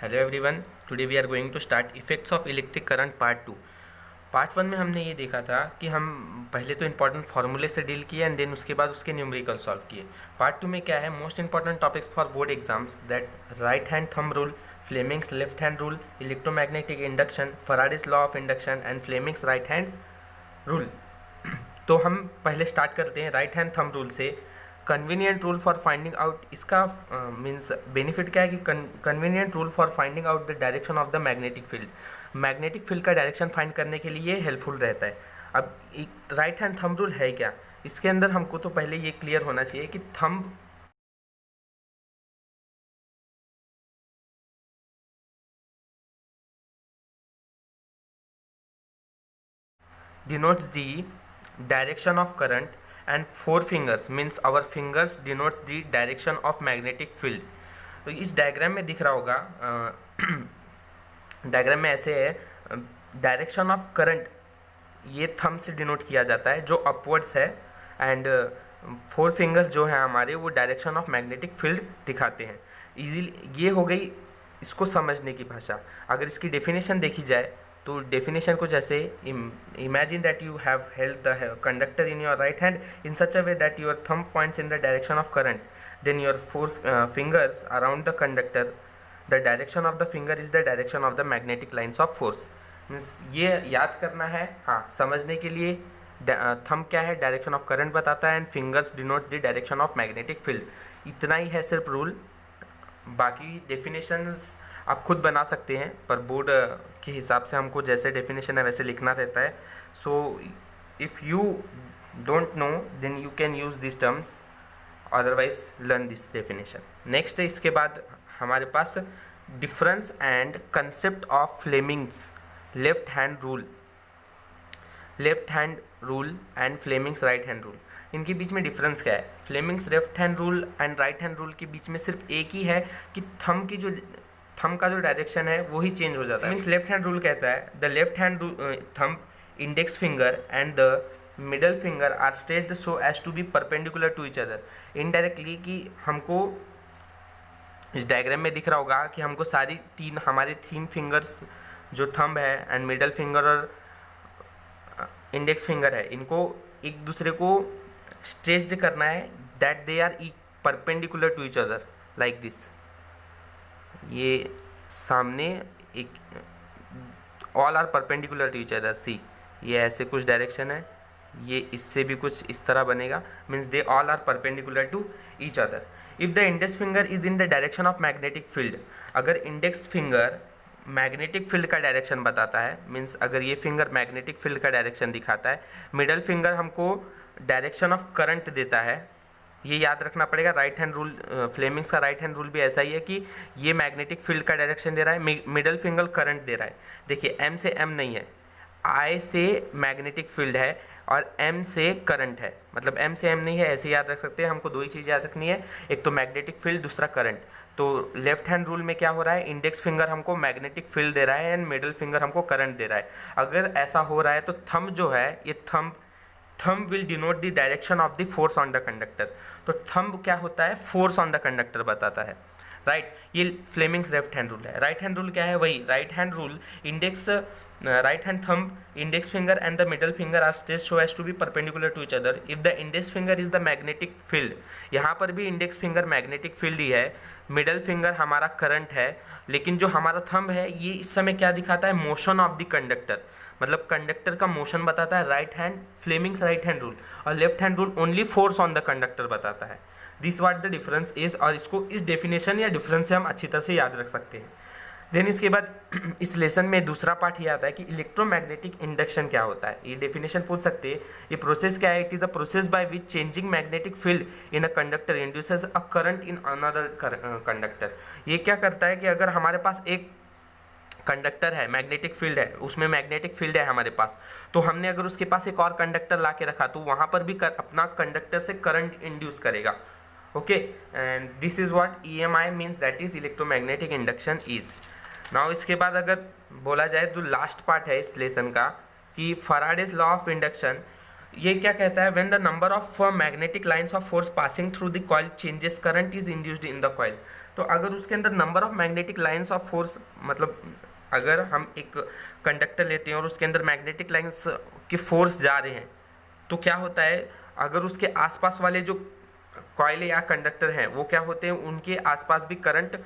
Hello everyone, today we are going to start effects of electric current part 2। Part 1 में हमने ये देखा था कि हम पहले तो इंपॉर्टेंट फार्मूले से डील किए एंड देन उसके बाद उसके न्यूमेरिकल सॉल्व किए। पार्ट 2 में क्या है, most important topics for board exams that right hand thumb rule, Fleming's left hand rule, electromagnetic induction, Faraday's law of induction and Fleming's right hand rule. तो हम पहले स्टार्ट करते हैं राइट हैंड थंब रूल से। Convenient rule for finding out, इसका means benefit क्या है कि convenient rule for finding out the direction of the magnetic field. Magnetic field का डायरेक्शन फाइंड करने के लिए हेल्पफुल रहता है। अब राइट हैंड थंब रूल है क्या, इसके अंदर हमको तो पहले ये क्लियर होना चाहिए कि thumb denotes the direction of current and four fingers means our fingers denotes the direction of magnetic field। तो इस डायग्राम में दिख रहा होगा, डायग्राम में ऐसे है, डायरेक्शन ऑफ करंट ये थंब से डिनोट किया जाता है जो अपवर्ड्स है, एंड फोर फिंगर्स जो है हमारे वो डायरेक्शन ऑफ मैग्नेटिक फील्ड दिखाते हैं। इजीली ये हो गई इसको समझने की भाषा। अगर इसकी डेफिनेशन देखी जाए तो डेफिनेशन कुछ ऐसे, imagine that you have held the conductor in your right hand in such a way that your thumb points in the direction of current, then your four fingers around the conductor, the direction of the finger is the direction of the magnetic lines of force. Means ये याद करना है, हाँ, समझने के लिए thumb क्या है, डायरेक्शन ऑफ करंट बताता है, and fingers denote the direction of magnetic field. इतना ही है सिर्फ रूल, बाकी डेफिनेशंस आप खुद बना सकते हैं, पर बोर्ड के हिसाब से हमको जैसे डेफिनेशन है वैसे लिखना रहता है। So if you don't know then you can use this terms, otherwise learn this definition. Next इसके बाद हमारे पास difference and concept of Fleming's left hand rule, left hand rule and Fleming's right hand rule. इनके बीच में difference क्या है? Fleming's left hand rule and right hand rule के बीच में सिर्फ एक ही है कि थंब का जो डायरेक्शन है वो ही चेंज हो जाता है। मीन्स लेफ्ट हैंड रूल कहता है the left hand thumb, index finger and the middle finger are stretched so as to be perpendicular to each other. Indirectly कि हमको इस डायग्राम में दिख रहा होगा कि हमको हमारे तीन फिंगर्स जो थंब है एंड मिडल फिंगर और इंडेक्स फिंगर है, इनको एक दूसरे को स्ट्रेच्ड करना है that they are perpendicular to each other like this. ये सामने एक all are perpendicular to each other, see ये ऐसे कुछ डायरेक्शन है, ये इससे भी कुछ इस तरह बनेगा, means they all are perpendicular to each other. If the index finger is in the direction of magnetic field, अगर इंडेक्स फिंगर मैग्नेटिक फील्ड का डायरेक्शन बताता है, मीन्स अगर ये फिंगर मैग्नेटिक फील्ड का डायरेक्शन दिखाता है, मिडल फिंगर हमको डायरेक्शन ऑफ करंट देता है, ये याद रखना पड़ेगा। राइट हैंड रूल, फ्लेमिंग्स का राइट हैंड रूल भी ऐसा ही है कि ये मैग्नेटिक फील्ड का डायरेक्शन दे रहा है, मिडल फिंगर करंट दे रहा है। देखिए एम से एम नहीं है, आई से मैग्नेटिक फील्ड है और एम से करंट है, मतलब एम से एम नहीं है, ऐसे याद रख सकते हैं। हमको दो ही चीज़ याद रखनी है, एक तो मैग्नेटिक फील्ड, दूसरा करंट। तो लेफ्ट हैंड रूल में क्या हो रहा है, इंडेक्स फिंगर हमको मैग्नेटिक फील्ड दे रहा है एंड मिडल फिंगर हमको करंट दे रहा है। अगर ऐसा हो रहा है तो थंब जो है, ये thumb will denote the direction of the force on the conductor. तो थंब क्या होता है, फोर्स ऑन द कंडक्टर बताता है, राइट। ये फ्लेमिंग्स लेफ्ट हैंड रूल है। राइट हैंड रूल क्या है, वही right hand rule, index right hand thumb, index finger and the middle finger are stretched so as to be perpendicular to each other if the index finger is the magnetic field. यहाँ पर भी index finger magnetic field ही है, middle finger हमारा current है, लेकिन जो हमारा थंब है ये इस समय क्या दिखाता है, मोशन ऑफ द कंडक्टर, मतलब कंडक्टर का मोशन बताता है right hand, Fleming's right hand rule, और left hand rule only force on the conductor बताता है। This what the difference is, और इसको इस डेफिनेशन या डिफरेंस से हम अच्छी तरह से याद रख सकते हैं। देन इसके बाद इस लेसन में दूसरा पार्ट ये आता है कि इलेक्ट्रोमैग्नेटिक इंडक्शन क्या होता है। ये डेफिनेशन पूछ सकते हैं, ये प्रोसेस क्या है, it is a process by which changing magnetic field in a conductor induces a current in another conductor. ये क्या करता है कि अगर हमारे पास एक कंडक्टर है, मैग्नेटिक फील्ड है, उसमें मैग्नेटिक फील्ड है हमारे पास, तो हमने अगर उसके पास एक और कंडक्टर ला के रखा तो वहाँ पर भी अपना कंडक्टर से करंट इंड्यूस करेगा। Okay, and this is what EMI means, that is electromagnetic induction is. Now इसके बाद अगर बोला जाए तो लास्ट पार्ट है इस लेसन का कि फैराडेज लॉ ऑफ इंडक्शन। ये क्या कहता है, when the number of magnetic lines of force passing through the coil changes current is induced in the coil. तो अगर उसके अंदर number of magnetic lines of force, मतलब अगर हम एक कंडक्टर लेते हैं और उसके अंदर मैग्नेटिक लाइंस के फोर्स जा रहे हैं, तो क्या होता है, अगर उसके आसपास वाले जो कॉइल या कंडक्टर हैं वो क्या होते हैं, उनके आसपास भी करंट